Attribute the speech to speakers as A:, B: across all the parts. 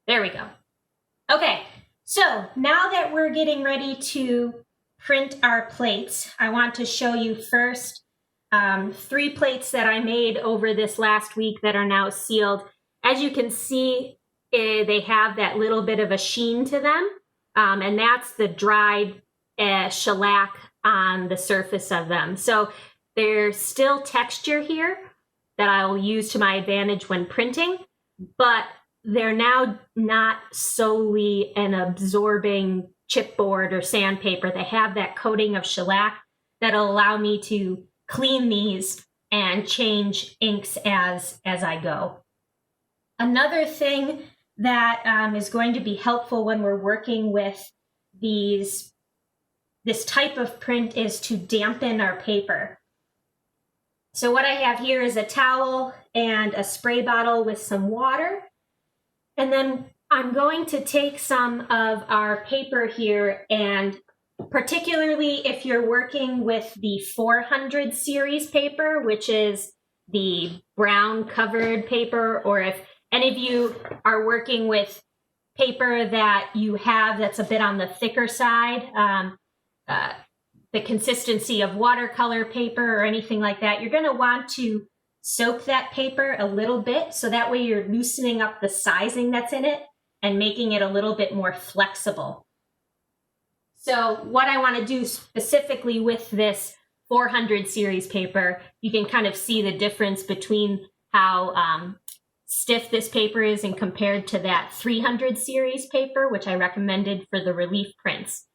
A: There we go. Okay, so now that we're getting ready to print our plates, I want to show you first 3 plates that I made over this last week that are now sealed. As you can see, they have that little bit of a sheen to them, and that's the dried shellac on the surface of them. So there's still texture here that I'll use to my advantage when printing, but they're now not solely an absorbing chipboard or sandpaper. They have that coating of shellac that'll allow me to clean these and change inks as I go. Another thing that is going to be helpful when we're working with this type of print is to dampen our paper. So what I have here is a towel and a spray bottle with some water. And then I'm going to take some of our paper here, and particularly if you're working with the 400 series paper, which is the brown covered paper, or if any of you are working with paper that you have that's a bit on the thicker side, the consistency of watercolor paper or anything like that, you're going to want to soak that paper a little bit, so that way you're loosening up the sizing that's in it and making it a little bit more flexible. So what I want to do specifically with this 400 series paper, you can kind of see the difference between how stiff this paper is and compared to that 300 series paper, which I recommended for the relief prints.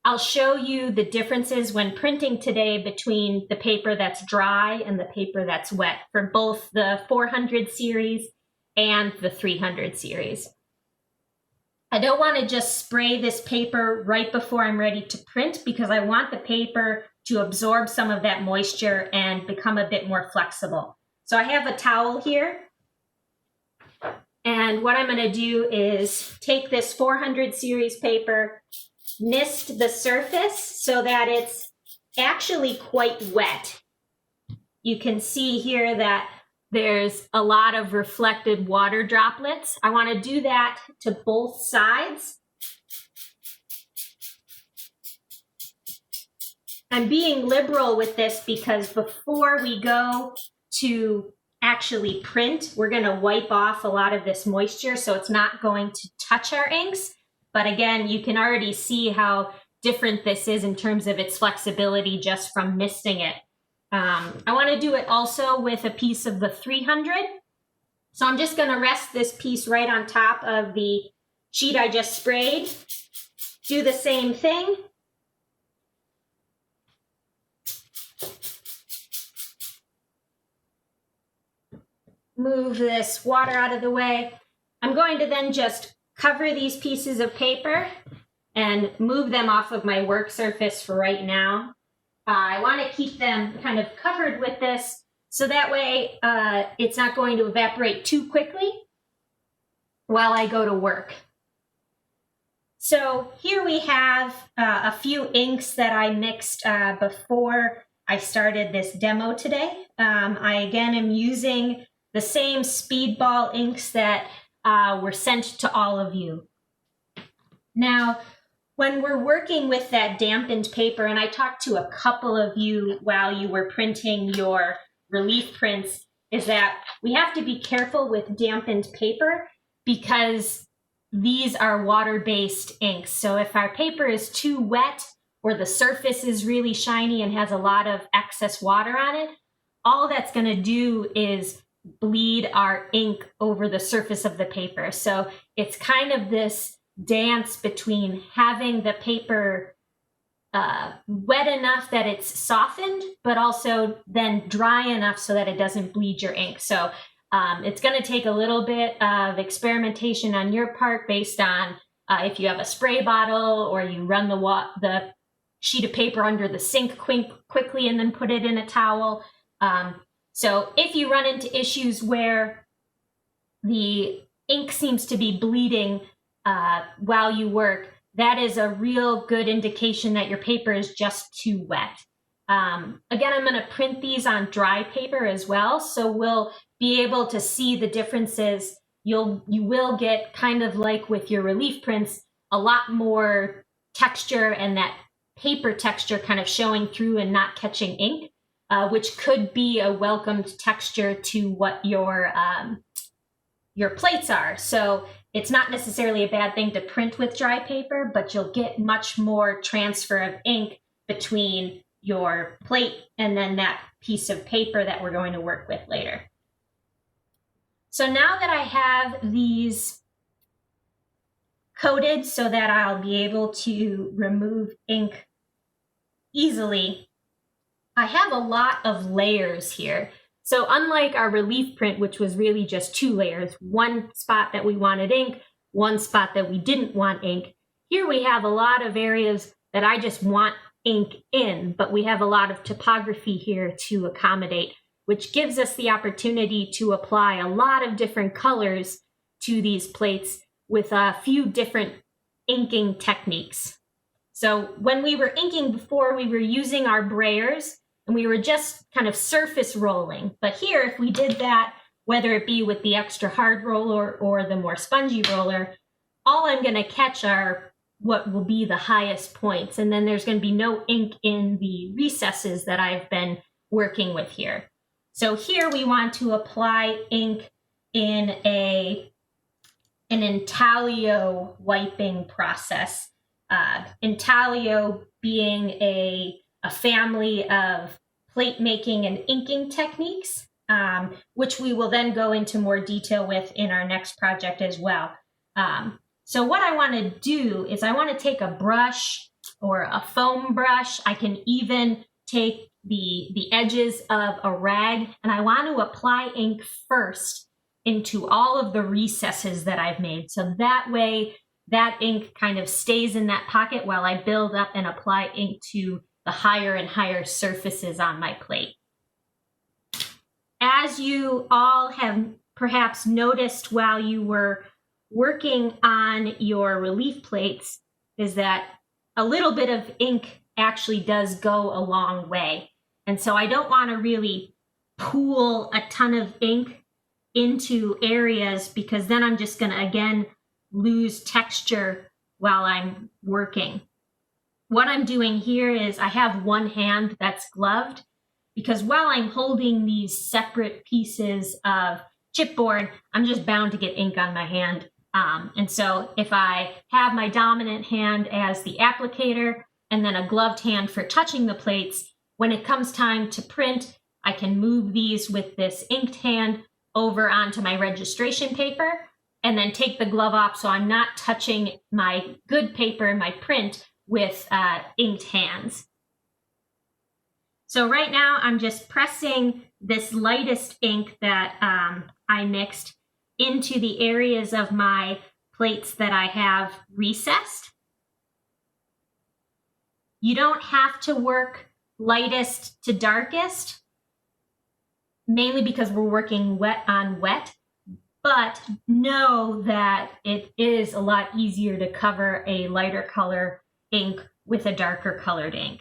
A: I'll show you the differences when printing today between the paper that's dry and the paper that's wet for both the 400 series and the 300 series. I don't want to just spray this paper right before I'm ready to print, because I want the paper to absorb some of that moisture and become a bit more flexible. So I have a towel here, and what I'm going to do is take this 400 series paper, mist the surface so that it's actually quite wet. You can see here that there's a lot of reflected water droplets. I want to do that to both sides. I'm being liberal with this because before we go to actually print, we're going to wipe off a lot of this moisture, so it's not going to touch our inks. But again, you can already see how different this is in terms of its flexibility just from misting it. I want to do it also with a piece of the 300. So I'm just going to rest this piece right on top of the sheet I just sprayed. Do the same thing. Move this water out of the way. I'm going to then just cover these pieces of paper and move them off of my work surface for right now. I want to keep them kind of covered with this so that way it's not going to evaporate too quickly while I go to work. So here we have a few inks that I mixed before I started this demo today. I again am using the same speedball inks that were sent to all of you. Now, when we're working with that dampened paper, and I talked to a couple of you while you were printing your relief prints, is that we have to be careful with dampened paper because these are water-based inks. So if our paper is too wet or the surface is really shiny and has a lot of excess water on it, all that's going to do is bleed our ink over the surface of the paper. So it's kind of this dance between having the paper wet enough that it's softened, but also then dry enough so that it doesn't bleed your ink. So it's going to take a little bit of experimentation on your part based on if you have a spray bottle or you run the sheet of paper under the sink quickly and then put it in a towel. So if you run into issues where the ink seems to be bleeding while you work, that is a real good indication that your paper is just too wet. Again, I'm going to print these on dry paper as well, so we'll be able to see the differences you will get, kind of like with your relief prints, a lot more texture and that paper texture kind of showing through and not catching ink, which could be a welcomed texture to what your plates are. So it's not necessarily a bad thing to print with dry paper, but you'll get much more transfer of ink between your plate and then that piece of paper that we're going to work with later. So now that I have these coated so that I'll be able to remove ink easily, I have a lot of layers here. So unlike our relief print, which was really just 2 layers, one spot that we wanted ink, one spot that we didn't want ink, here we have a lot of areas that I just want ink in, but we have a lot of topography here to accommodate, which gives us the opportunity to apply a lot of different colors to these plates with a few different inking techniques. So when we were inking before, we were using our brayers and we were just kind of surface rolling. But here, if we did that, whether it be with the extra hard roller or the more spongy roller, all I'm going to catch are what will be the highest points. And then there's going to be no ink in the recesses that I've been working with here. So here we want to apply ink in an intaglio wiping process. Intaglio being a family of plate making and inking techniques, which we will then go into more detail with in our next project as well. So what I want to do is I want to take a brush or a foam brush. I can even take the edges of a rag, and I want to apply ink first into all of the recesses that I've made. So that way that ink kind of stays in that pocket while I build up and apply ink to the higher and higher surfaces on my plate. As you all have perhaps noticed while you were working on your relief plates, is that a little bit of ink actually does go a long way. And so I don't want to really pool a ton of ink into areas, because then I'm just going to, again, lose texture while I'm working. What I'm doing here is I have one hand that's gloved, because while I'm holding these separate pieces of chipboard, I'm just bound to get ink on my hand. And so if I have my dominant hand as the applicator and then a gloved hand for touching the plates, when it comes time to print, I can move these with this inked hand over onto my registration paper and then take the glove off so I'm not touching my good paper, my print, with inked hands. So right now I'm just pressing this lightest ink that I mixed into the areas of my plates that I have recessed. You don't have to work lightest to darkest, mainly because we're working wet on wet, but know that it is a lot easier to cover a lighter color ink with a darker colored ink.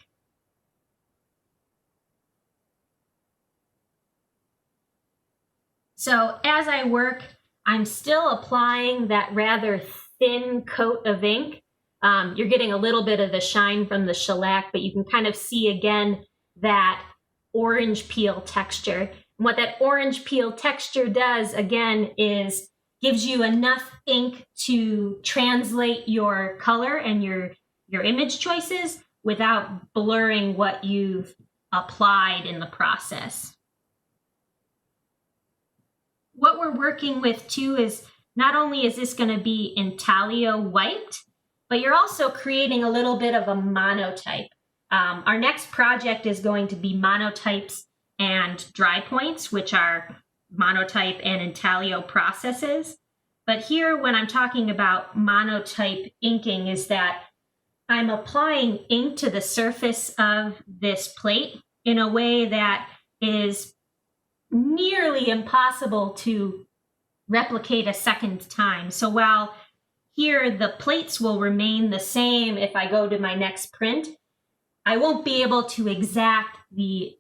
A: So as I work, I'm still applying that rather thin coat of ink. You're getting a little bit of the shine from the shellac, but you can kind of see again that orange peel texture. And what that orange peel texture does, again, is gives you enough ink to translate your color and your image choices without blurring what you've applied in the process. What we're working with too is not only is this going to be intaglio wiped, but you're also creating a little bit of a monotype. Our next project is going to be monotypes and dry points, which are monotype and intaglio processes. But here, when I'm talking about monotype inking, is that I'm applying ink to the surface of this plate in a way that is nearly impossible to replicate a second time. So while here the plates will remain the same if I go to my next print, I won't be able to exact the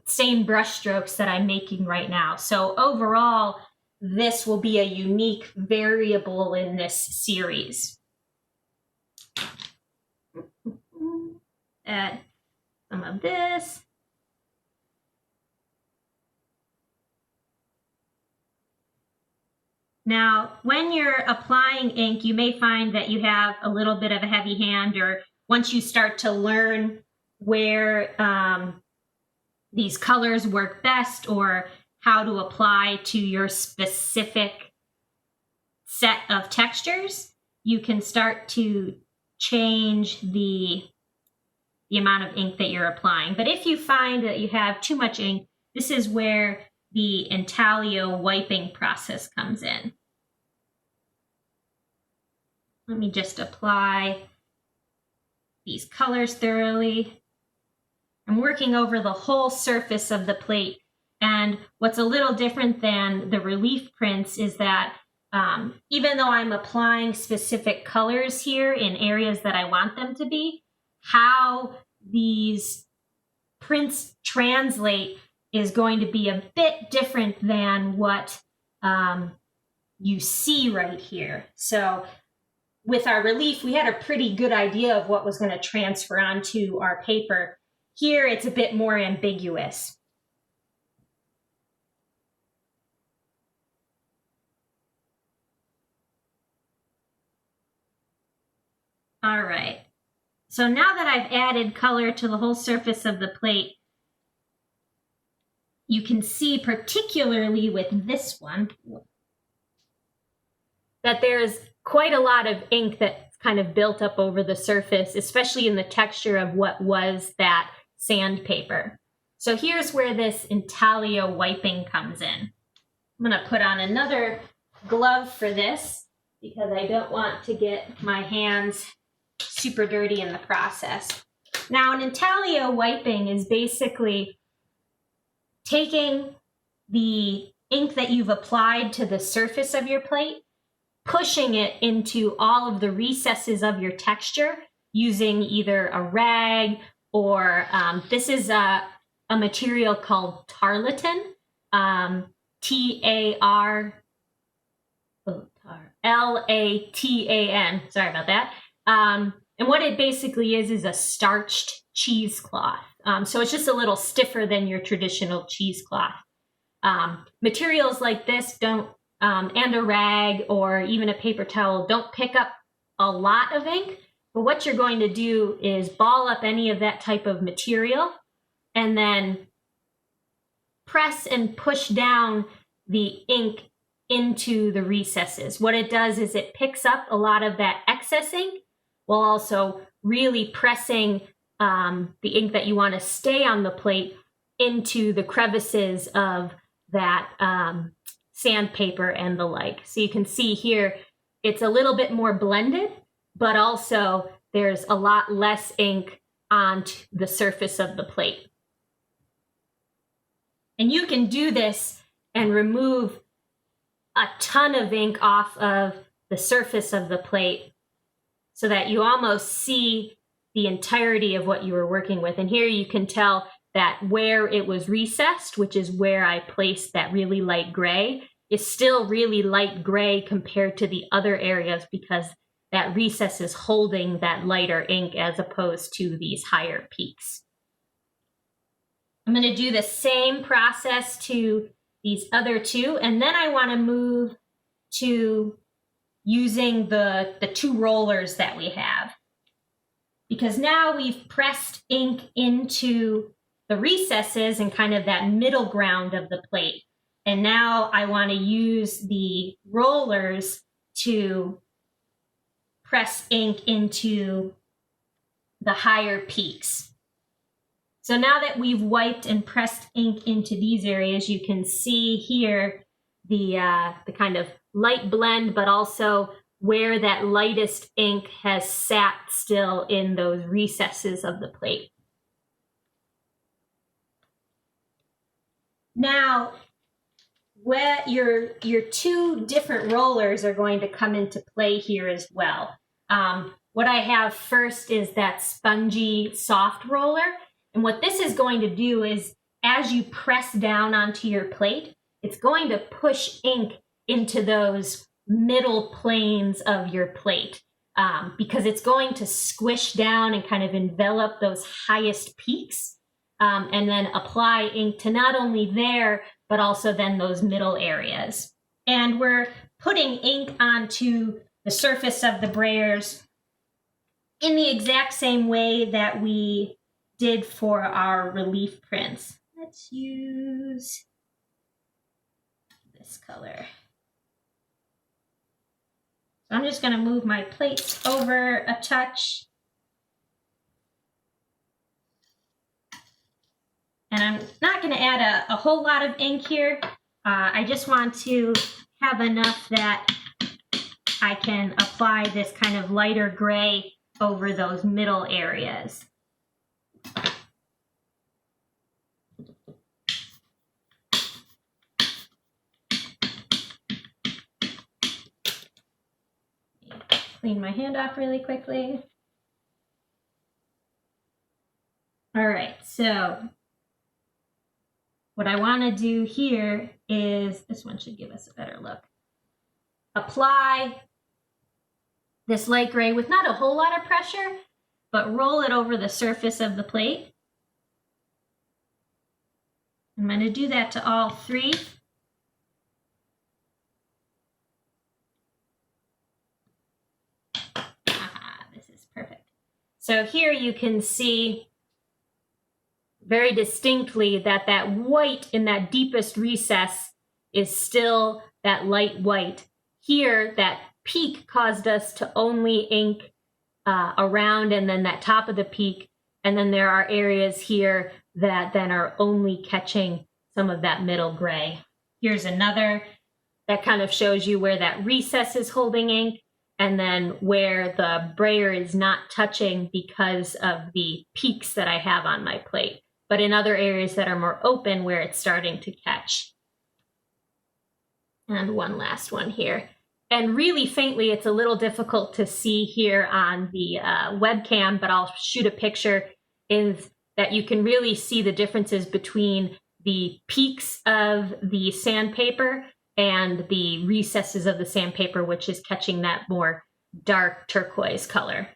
A: same brush strokes that I'm making right now. So overall, this will be a unique variable in this series. Add some of this. Now, when you're applying ink, you may find that you have a little bit of a heavy hand, or once you start to learn where these colors work best or how to apply to your specific set of textures, you can start to change the amount of ink that you're applying. But if you find that you have too much ink, this is where the intaglio wiping process comes in. Let me just apply these colors thoroughly. I'm working over the whole surface of the plate, and what's a little different than the relief prints is that even though I'm applying specific colors here in areas that I want them to be, how these prints translate is going to be a bit different than what you see right here. So with our relief, we had a pretty good idea of what was going to transfer onto our paper. Here, it's a bit more ambiguous. All right. So now that I've added color to the whole surface of the plate, you can see, particularly with this one, that there's quite a lot of ink that's kind of built up over the surface, especially in the texture of what was that sandpaper. So here's where this intaglio wiping comes in. I'm going to put on another glove for this because I don't want to get my hands super dirty in the process. Now, an intaglio wiping is basically taking the ink that you've applied to the surface of your plate, pushing it into all of the recesses of your texture using either a rag or this is a material called tarlatan, T-A-R-L-A-T-A-N. Sorry about that. And what it basically is a starched cheesecloth. So it's just a little stiffer than your traditional cheesecloth. Materials like this don't, and a rag or even a paper towel don't pick up a lot of ink, but what you're going to do is ball up any of that type of material and then press and push down the ink into the recesses. What it does is it picks up a lot of that excess ink while also really pressing the ink that you want to stay on the plate into the crevices of that sandpaper and the like. So you can see here, it's a little bit more blended, but also there's a lot less ink on the surface of the plate. And you can do this and remove a ton of ink off of the surface of the plate so that you almost see the entirety of what you were working with. And here you can tell that where it was recessed, which is where I placed that really light gray, is still really light gray compared to the other areas because that recess is holding that lighter ink as opposed to these higher peaks. I'm going to do the same process to these other two, and then I want to move to using the two rollers that we have. Because now we've pressed ink into the recesses and kind of that middle ground of the plate. And now I want to use the rollers to press ink into the higher peaks. So now that we've wiped and pressed ink into these areas, you can see here the kind of light blend, but also where that lightest ink has sat still in those recesses of the plate. Now, where your two different rollers are going to come into play here as well. What I have first is that spongy soft roller. And what this is going to do is, as you press down onto your plate, it's going to push ink into those middle planes of your plate because it's going to squish down and kind of envelop those highest peaks and then apply ink to not only there, but also then those middle areas. And we're putting ink onto the surface of the brayers in the exact same way that we did for our relief prints. Let's use this color. So I'm just going to move my plates over a touch. And I'm not going to add a whole lot of ink here. I just want to have enough that I can apply this kind of lighter gray over those middle areas. Clean my hand off really quickly. All right, so what I want to do here is, this one should give us a better look. Apply this light gray with not a whole lot of pressure, but roll it over the surface of the plate. I'm going to do that to all three. This is perfect. So here you can see very distinctly that that white in that deepest recess is still that light white. Here, that peak caused us to only ink around and then that top of the peak. And then there are areas here that then are only catching some of that middle gray. Here's another that kind of shows you where that recess is holding ink and then where the brayer is not touching because of the peaks that I have on my plate. But in other areas that are more open where it's starting to catch. And one last one here. And really faintly, it's a little difficult to see here on the webcam, but I'll shoot a picture, is that you can really see the differences between the peaks of the sandpaper and the recesses of the sandpaper, which is catching that more dark turquoise color.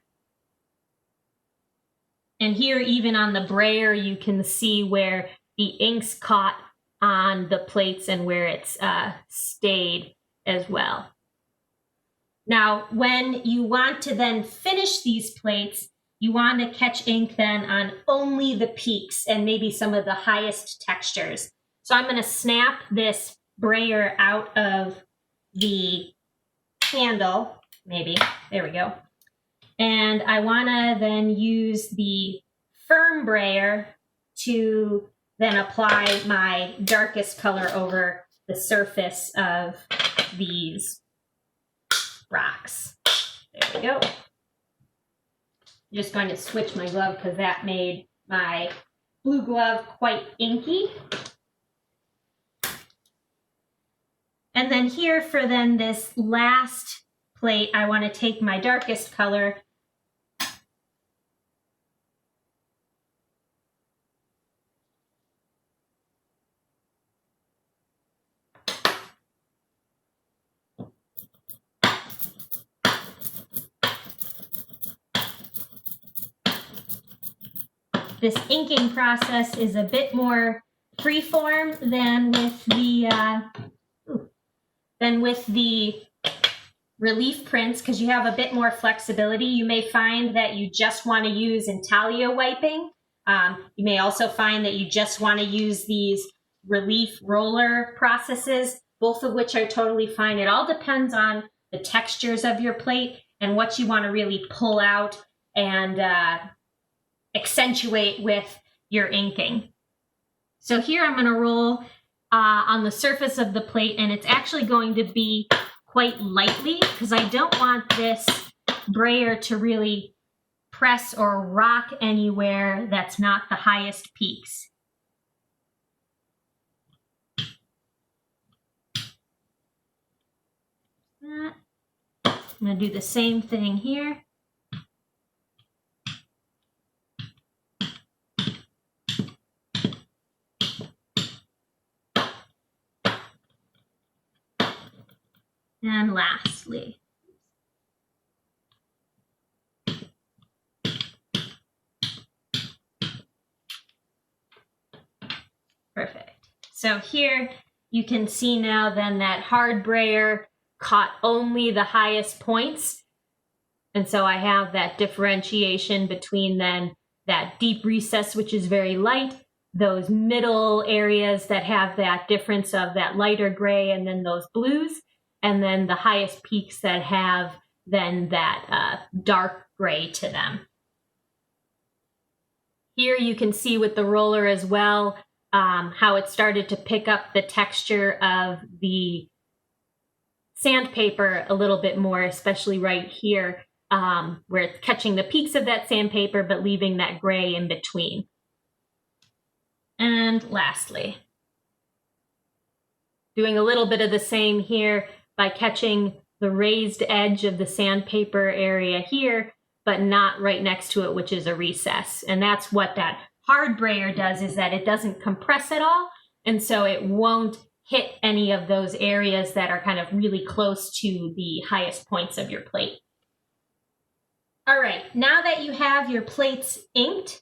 A: And here, even on the brayer, you can see where the ink's caught on the plates and where it's stayed as well. Now, when you want to then finish these plates, you want to catch ink then on only the peaks and maybe some of the highest textures. So I'm going to snap this brayer out of the handle, maybe. There we go. And I want to then use the firm brayer to then apply my darkest color over the surface of these rocks. There we go. I'm just going to switch my glove because that made my blue glove quite inky. And then here for then this last plate, I want to take my darkest color this inking process is a bit more freeform than with the relief prints because you have a bit more flexibility. You may find that you just want to use intaglio wiping. You may also find that you just want to use these relief roller processes, both of which are totally fine. It all depends on the textures of your plate and what you want to really pull out and accentuate with your inking. So here I'm going to roll on the surface of the plate, and it's actually going to be quite lightly because I don't want this brayer to really press or rock anywhere that's not the highest peaks. I'm going to do the same thing here. And lastly. Perfect. So here you can see now then that hard brayer caught only the highest points. And so I have that differentiation between then that deep recess, which is very light, those middle areas that have that difference of that lighter gray, and then those blues, and then the highest peaks that have then that dark gray to them. Here you can see with the roller as well how it started to pick up the texture of the sandpaper a little bit more, especially right here, where it's catching the peaks of that sandpaper but leaving that gray in between. And lastly, doing a little bit of the same here by catching the raised edge of the sandpaper area here, but not right next to it, which is a recess. And that's what that hard brayer does, is that it doesn't compress at all, and so it won't hit any of those areas that are kind of really close to the highest points of your plate. All right, now that you have your plates inked,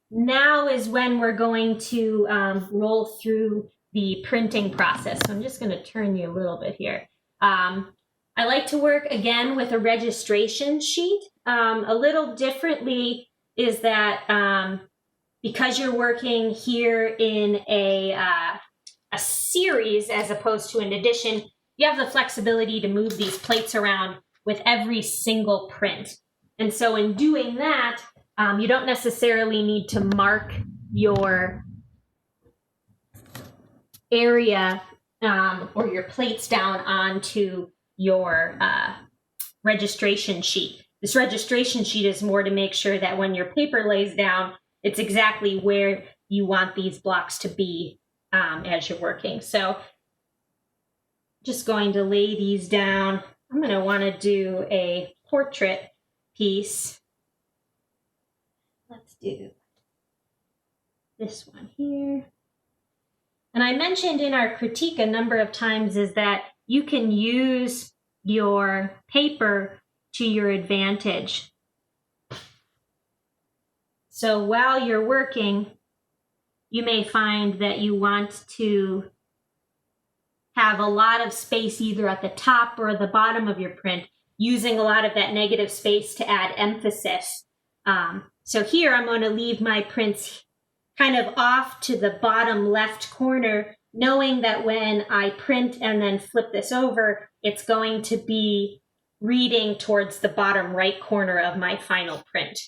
A: now is when we're going to roll through the printing process. So I'm just going to turn you a little bit here. I like to work again with a registration sheet. A little differently is that because you're working here in a series as opposed to an edition, you have the flexibility to move these plates around with every single print. And so in doing that, you don't necessarily need to mark your area or your plates down onto your registration sheet. This registration sheet is more to make sure that when your paper lays down, it's exactly where you want these blocks to be as you're working. So just going to lay these down. I'm going to want to do a portrait piece. Let's do this one here. And I mentioned in our critique a number of times is that you can use your paper to your advantage. So while you're working, you may find that you want to have a lot of space either at the top or the bottom of your print, using a lot of that negative space to add emphasis. So here I'm going to leave my prints kind of off to the bottom left corner, knowing that when I print and then flip this over, it's going to be reading towards the bottom right corner of my final print.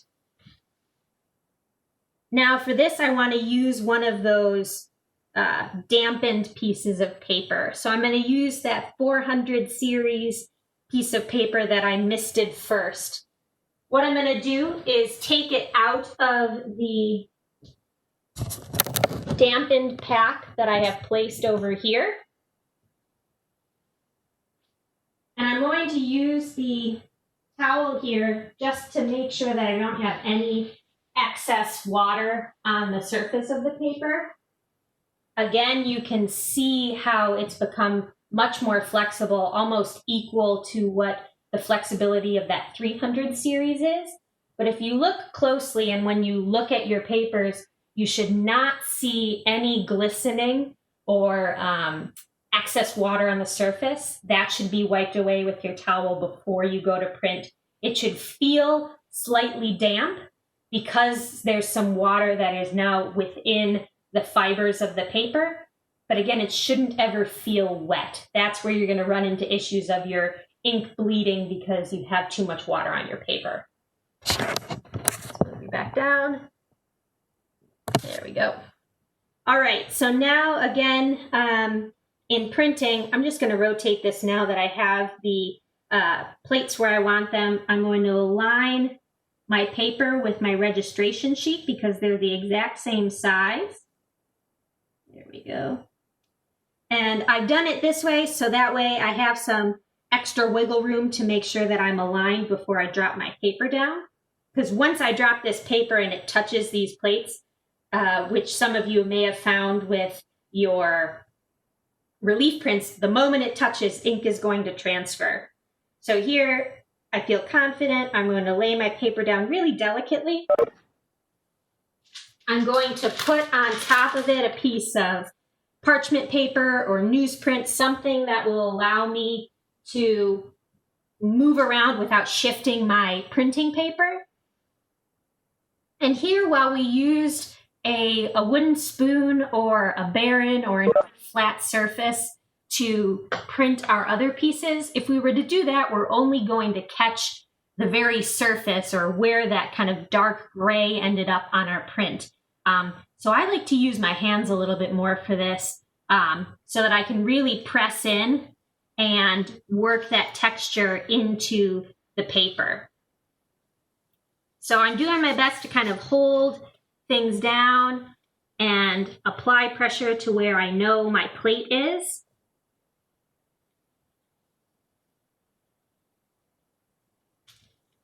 A: Now for this, I want to use one of those dampened pieces of paper. So I'm going to use that 400 series piece of paper that I misted first. What I'm going to do is take it out of the dampened pack that I have placed over here. And I'm going to use the towel here just to make sure that I don't have any excess water on the surface of the paper. Again, you can see how it's become much more flexible, almost equal to what the flexibility of that 300 series is. But if you look closely and when you look at your papers, you should not see any glistening or excess water on the surface. That should be wiped away with your towel before you go to print. It should feel slightly damp because there's some water that is now within the fibers of the paper. But again, it shouldn't ever feel wet. That's where you're going to run into issues of your ink bleeding because you have too much water on your paper. Let's move you back down. There we go. All right, so now again, in printing, I'm just going to rotate this now that I have the plates where I want them. I'm going to align my paper with my registration sheet because they're the exact same size. There we go. And I've done it this way so that way I have some extra wiggle room to make sure that I'm aligned before I drop my paper down. Because once I drop this paper and it touches these plates, which some of you may have found with your relief prints, the moment it touches, ink is going to transfer. So here, I feel confident. I'm going to lay my paper down really delicately. I'm going to put on top of it a piece of parchment paper or newsprint, something that will allow me to move around without shifting my printing paper. And here, while we used a wooden spoon or a Baron or a flat surface to print our other pieces, if we were to do that, we're only going to catch the very surface or where that kind of dark gray ended up on our print. So I like to use my hands a little bit more for this so that I can really press in and work that texture into the paper. So I'm doing my best to kind of hold things down and apply pressure to where I know my plate is.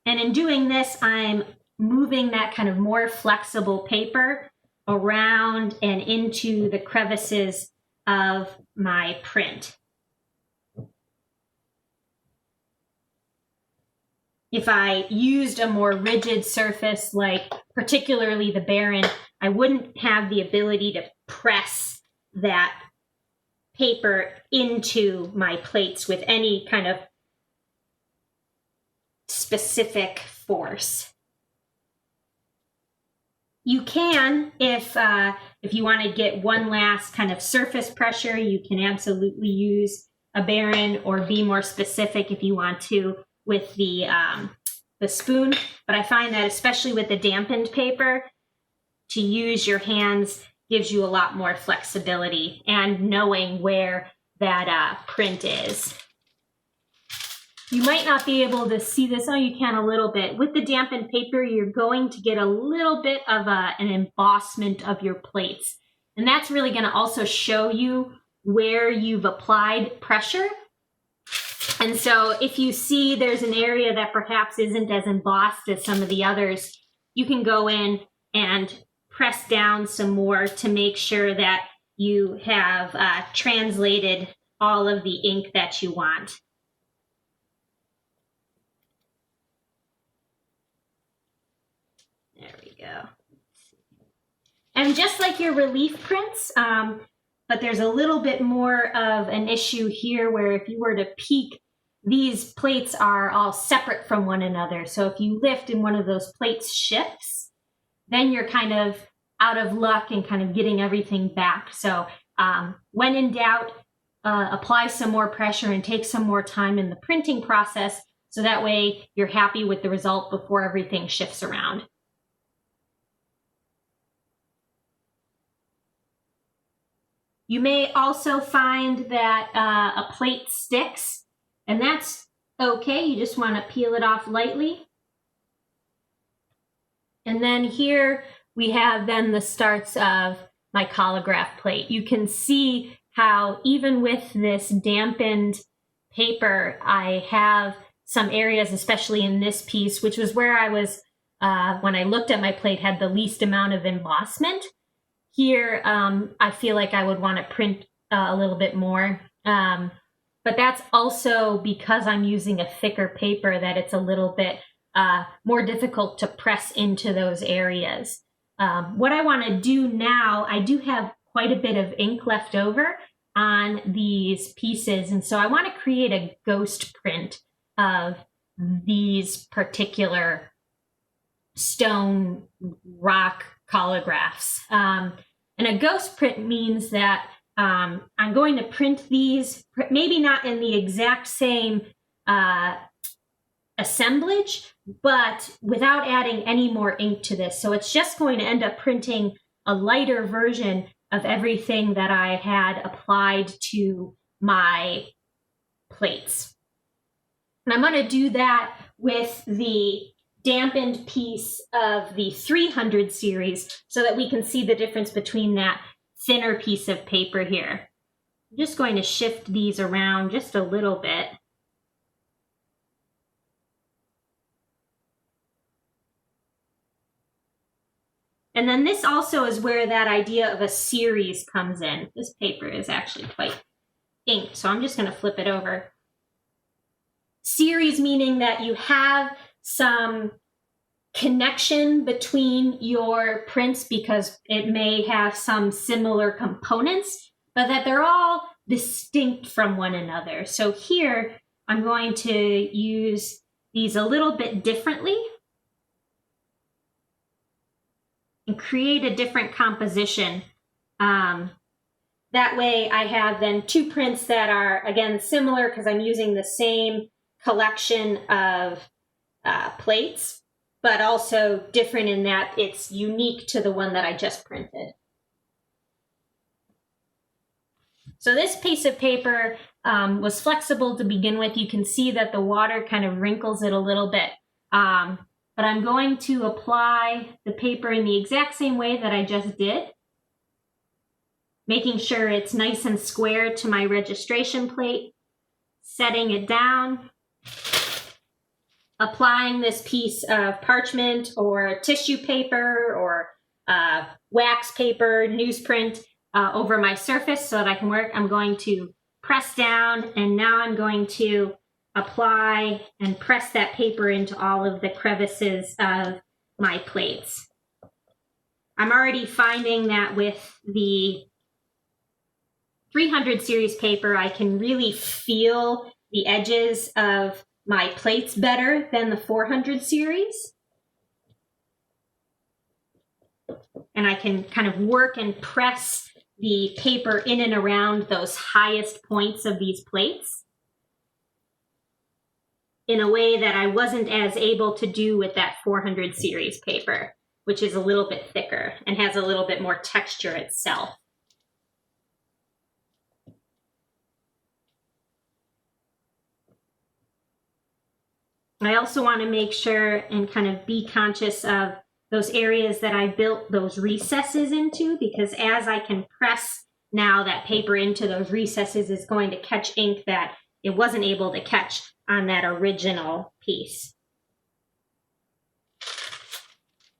A: And in doing this, I'm moving that kind of more flexible paper around and into the crevices of my print. If I used a more rigid surface, like particularly the Baron, I wouldn't have the ability to press that paper into my plates with any kind of specific force. You can, if you want to get one last kind of surface pressure, you can absolutely use a Baron or be more specific if you want to with the spoon. But I find that especially with the dampened paper, to use your hands gives you a lot more flexibility and knowing where that print is. You might not be able to see this. Oh, you can a little bit. With the dampened paper, you're going to get a little bit of an embossment of your plates. And that's really going to also show you where you've applied pressure. And so if you see there's an area that perhaps isn't as embossed as some of the others, you can go in and press down some more to make sure that you have translated all of the ink that you want. There we go. And just like your relief prints, but there's a little bit more of an issue here where if you were to peek, these plates are all separate from one another. So if you lift and one of those plates shifts, then you're kind of out of luck and kind of getting everything back. So when in doubt, apply some more pressure and take some more time in the printing process so that way you're happy with the result before everything shifts around. You may also find that a plate sticks, and that's okay. You just want to peel it off lightly. And then here we have then the starts of my Collagraph plate. You can see how even with this dampened paper, I have some areas, especially in this piece, which was where I was, when I looked at my plate, had the least amount of embossment. Here, I feel like I would want to print a little bit more. But that's also because I'm using a thicker paper that it's a little bit more difficult to press into those areas. What I want to do now, I do have quite a bit of ink left over on these pieces. And so I want to create a ghost print of these particular stone rock collagraphs. And a ghost print means that I'm going to print these, maybe not in the exact same assemblage, but without adding any more ink to this. So it's just going to end up printing a lighter version of everything that I had applied to my plates. And I'm going to do that with the dampened piece of the 300 series so that we can see the difference between that thinner piece of paper here. I'm just going to shift these around just a little bit. And then this also is where that idea of a series comes in. This paper is actually quite ink. So I'm just going to flip it over. Series meaning that you have some connection between your prints because it may have some similar components, but that they're all distinct from one another. So here I'm going to use these a little bit differently and create a different composition. That way I have then two prints that are, again, similar because I'm using the same collection of plates, but also different in that it's unique to the one that I just printed. So this piece of paper was flexible to begin with. You can see that the water kind of wrinkles it a little bit. But I'm going to apply the paper in the exact same way that I just did, making sure it's nice and square to my registration plate, setting it down, applying this piece of parchment or tissue paper or wax paper, newsprint over my surface so that I can work. I'm going to press down, and now I'm going to apply and press that paper into all of the crevices of my plates. I'm already finding that with the 300 series paper, I can really feel the edges of my plates better than the 400 series. And I can kind of work and press the paper in and around those highest points of these plates in a way that I wasn't as able to do with that 400 series paper, which is a little bit thicker and has a little bit more texture itself. I also want to make sure and kind of be conscious of those areas that I built those recesses into, because as I can press now that paper into those recesses is going to catch ink that it wasn't able to catch on that original piece.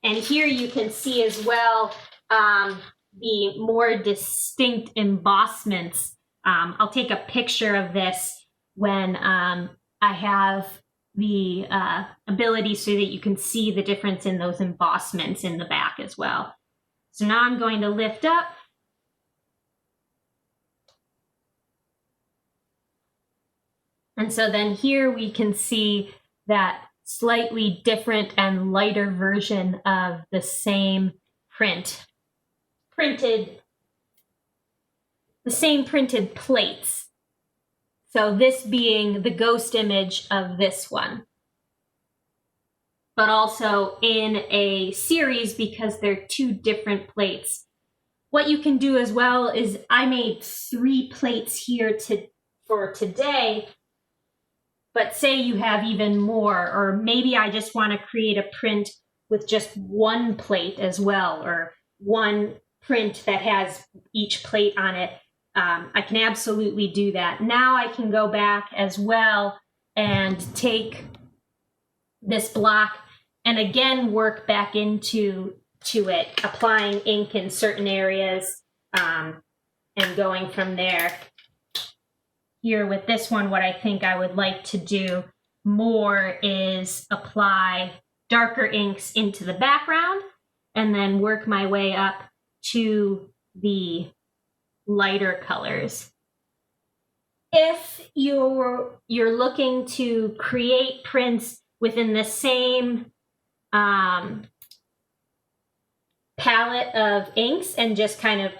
A: And here you can see as well the more distinct embossments. I'll take a picture of this when I have the ability so that you can see the difference in those embossments in the back as well. So now I'm going to lift up. And so then here we can see that slightly different and lighter version of the same printed plates. So this being the ghost image of this one, but also in a series because they're two different plates. What you can do as well is I made 3 plates here for today, but say you have even more, or maybe I just want to create a print with just one plate as well, or one print that has each plate on it. I can absolutely do that. Now I can go back as well and take this block and again work back into it, applying ink in certain areas and going from there. Here with this one, what I think I would like to do more is apply darker inks into the background and then work my way up to the lighter colors. If you're looking to create prints within the same palette of inks and just kind of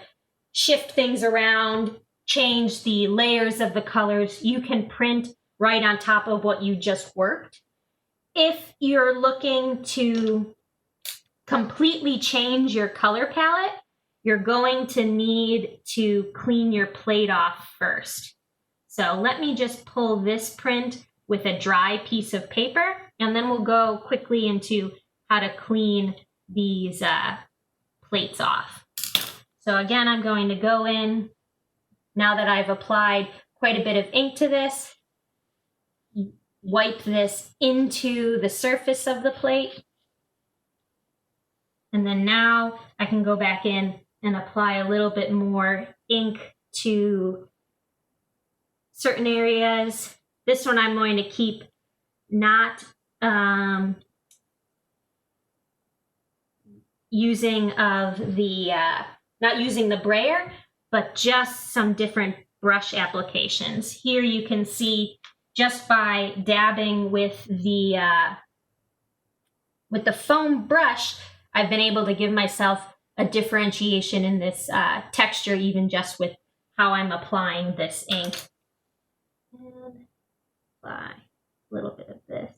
A: shift things around, change the layers of the colors, you can print right on top of what you just worked. If you're looking to completely change your color palette, you're going to need to clean your plate off first. So let me just pull this print with a dry piece of paper, and then we'll go quickly into how to clean these plates off. So again, I'm going to go in, now that I've applied quite a bit of ink to this, wipe this into the surface of the plate. And then now I can go back in and apply a little bit more ink to certain areas. This one I'm going to keep not using the brayer, but just some different brush applications. Here you can see just by dabbing with the foam brush, I've been able to give myself a differentiation in this texture, even just with how I'm applying this ink. And apply a little bit of this.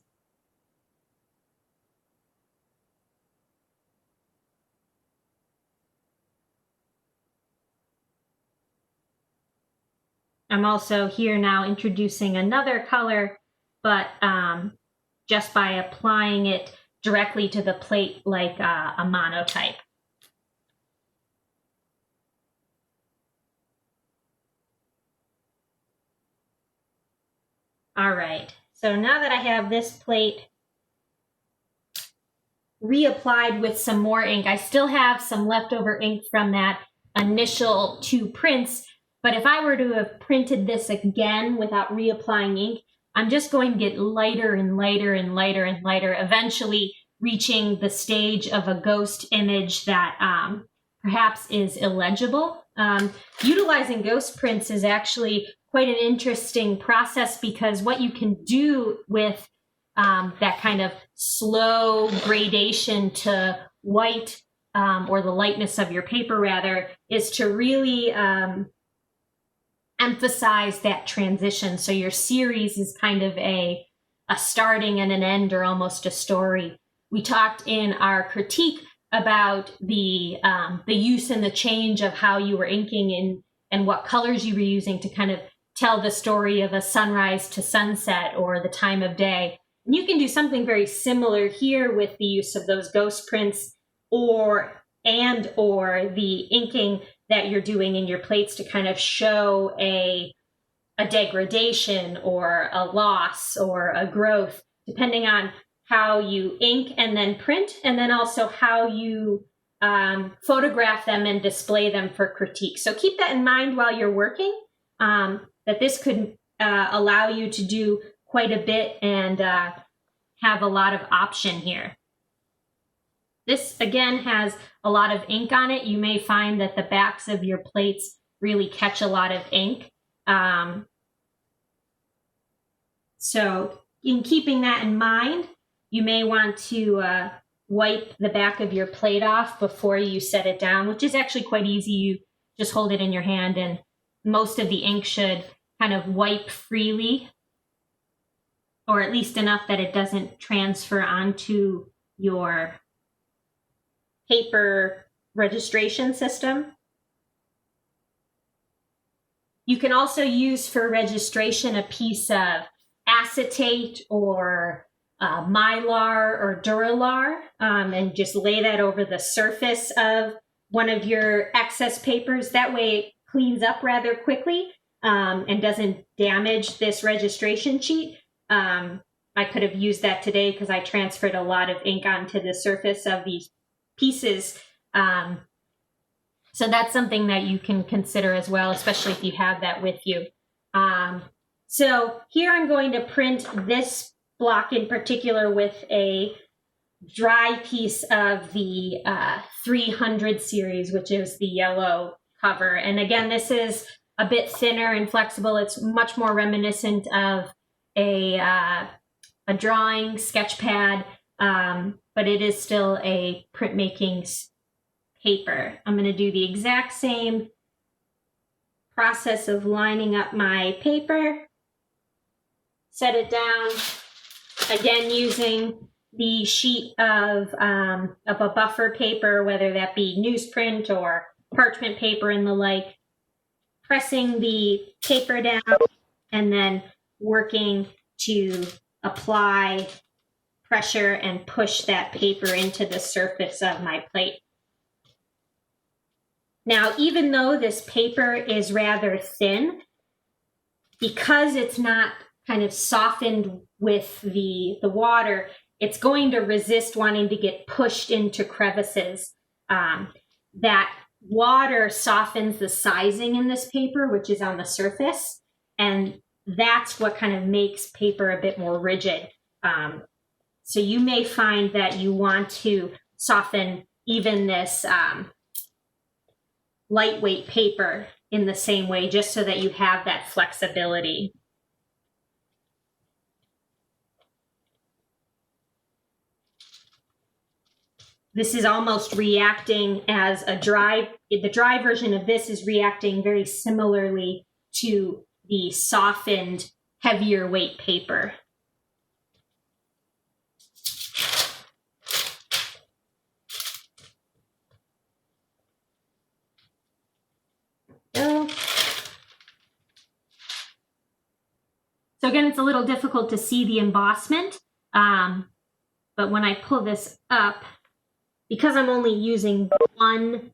A: I'm also here now introducing another color, but just by applying it directly to the plate like a monotype. All right, so now that I have this plate reapplied with some more ink, I still have some leftover ink from that initial 2 prints, but if I were to have printed this again without reapplying ink, I'm just going to get lighter and lighter and lighter and lighter, eventually reaching the stage of a ghost image that perhaps is illegible. Utilizing ghost prints is actually quite an interesting process, because what you can do with that kind of slow gradation to white, or the lightness of your paper rather, is to really emphasize that transition. So your series is kind of a starting and an end, or almost a story. We talked in our critique about the use and the change of how you were inking and what colors you were using to kind of tell the story of a sunrise to sunset or the time of day. And you can do something very similar here with the use of those ghost prints or the inking that you're doing in your plates to kind of show a degradation or a loss or a growth, depending on how you ink and then print, and then also how you photograph them and display them for critique. So keep that in mind while you're working, that this could allow you to do quite a bit and have a lot of option here. This, again, has a lot of ink on it. You may find that the backs of your plates really catch a lot of ink. So in keeping that in mind, you may want to wipe the back of your plate off before you set it down, which is actually quite easy. You just hold it in your hand and most of the ink should kind of wipe freely, or at least enough that it doesn't transfer onto your paper registration system. You can also use for registration a piece of acetate or Mylar or Duralar, and just lay that over the surface of one of your excess papers. That way it cleans up rather quickly and doesn't damage this registration sheet. I could have used that today because I transferred a lot of ink onto the surface of these pieces. So that's something that you can consider as well, especially if you have that with you. So here I'm going to print this block in particular with a dry piece of the 300 series, which is the yellow cover. And again, this is a bit thinner and flexible. It's much more reminiscent of a drawing sketch pad, but it is still a printmaking paper. I'm going to do the exact same process of lining up my paper, set it down, again using the sheet of a buffer paper, whether that be newsprint or parchment paper and the like, pressing the paper down and then working to apply pressure and push that paper into the surface of my plate. Now, even though this paper is rather thin, because it's not kind of softened with the water, it's going to resist wanting to get pushed into crevices. That water softens the sizing in this paper, which is on the surface, and that's what kind of makes paper a bit more rigid. So you may find that you want to soften even this lightweight paper in the same way, just so that you have that flexibility. This is almost reacting as a dry, the dry version of this is reacting very similarly to the softened, heavier weight paper. So again, it's a little difficult to see the embossment, but when I pull this up, because I'm only using one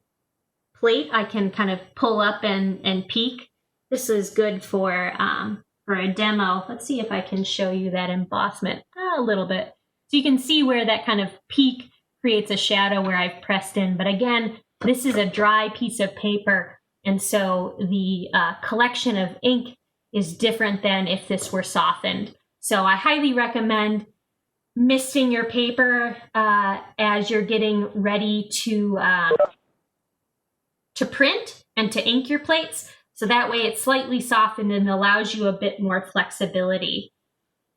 A: plate, I can kind of pull up and peek. This is good for a demo. Let's see if I can show you that embossment a little bit. So you can see where that kind of peak creates a shadow where I've pressed in. But again, this is a dry piece of paper, and so the collection of ink is different than if this were softened. So I highly recommend misting your paper as you're getting ready to print and to ink your plates. So that way it's slightly softened and allows you a bit more flexibility.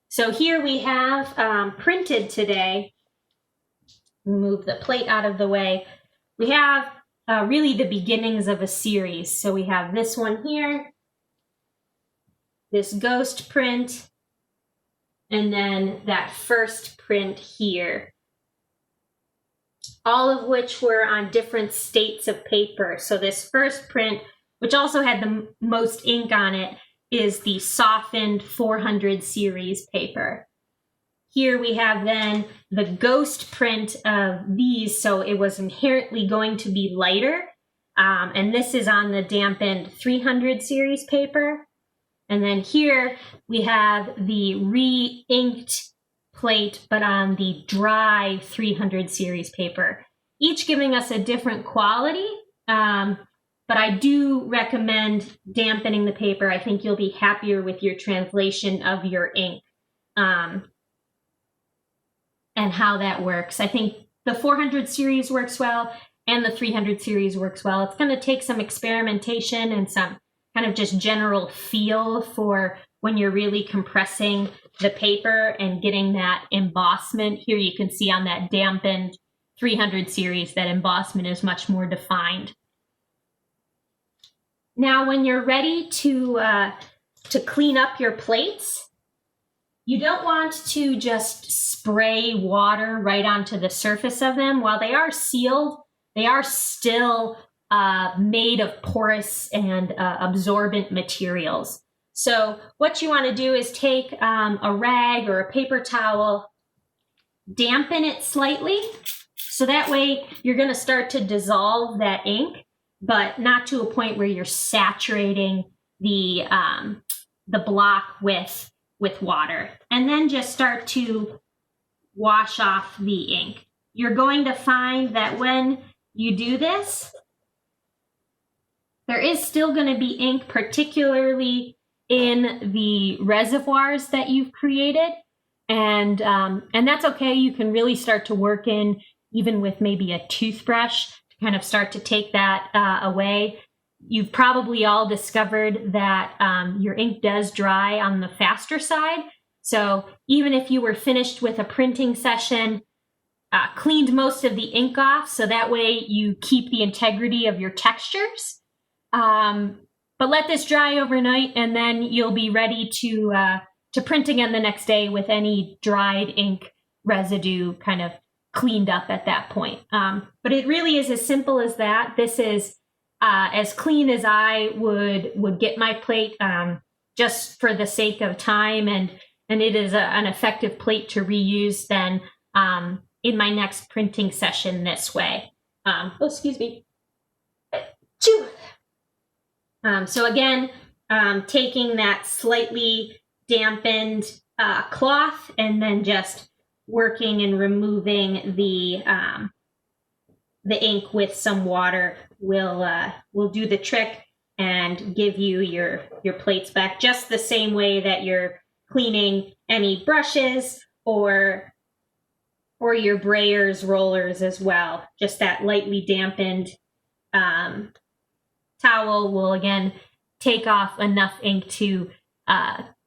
A: So here we have printed today. Move the plate out of the way. We have really the beginnings of a series. So we have this one here, this ghost print, and then that first print here, all of which were on different states of paper. So this first print, which also had the most ink on it, is the softened 400 series paper. Here we have then the ghost print of these, so it was inherently going to be lighter, and this is on the dampened 300 series paper. And then here we have the re-inked plate, but on the dry 300 series paper, each giving us a different quality. But I do recommend dampening the paper. I think you'll be happier with your translation of your ink and how that works. I think the 400 series works well and the 300 series works well. It's going to take some experimentation and some kind of just general feel for when you're really compressing the paper and getting that embossment. Here you can see on that dampened 300 series that embossment is much more defined. Now when you're ready to clean up your plates, you don't want to just spray water right onto the surface of them. While they are sealed, they are still made of porous and absorbent materials. So what you want to do is take a rag or a paper towel, dampen it slightly, so that way you're going to start to dissolve that ink, but not to a point where you're saturating the block with water. And then just start to wash off the ink. You're going to find that when you do this, there is still going to be ink, particularly in the reservoirs that you've created. And that's okay. You can really start to work in even with maybe a toothbrush to kind of start to take that away. You've probably all discovered that your ink does dry on the faster side. So even if you were finished with a printing session, cleaned most of the ink off, so that way you keep the integrity of your textures. But let this dry overnight, and then you'll be ready to print again the next day with any dried ink residue kind of cleaned up at that point. But it really is as simple as that. This is as clean as I would get my plate, just for the sake of time, and it is an effective plate to reuse then in my next printing session this way. Excuse me. So again, taking that slightly dampened cloth and then just working and removing the ink with some water will do the trick. and give you your plates back, just the same way that you're cleaning any brushes or your brayers, rollers as well. Just that lightly dampened towel will again take off enough ink to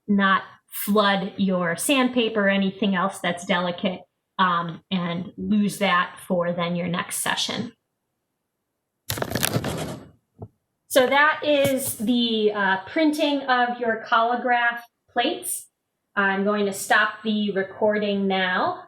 A: not flood your sandpaper or anything else that's delicate, and lose that for then your next session. So that is the printing of your Collagraph plates. I'm going to stop the recording now.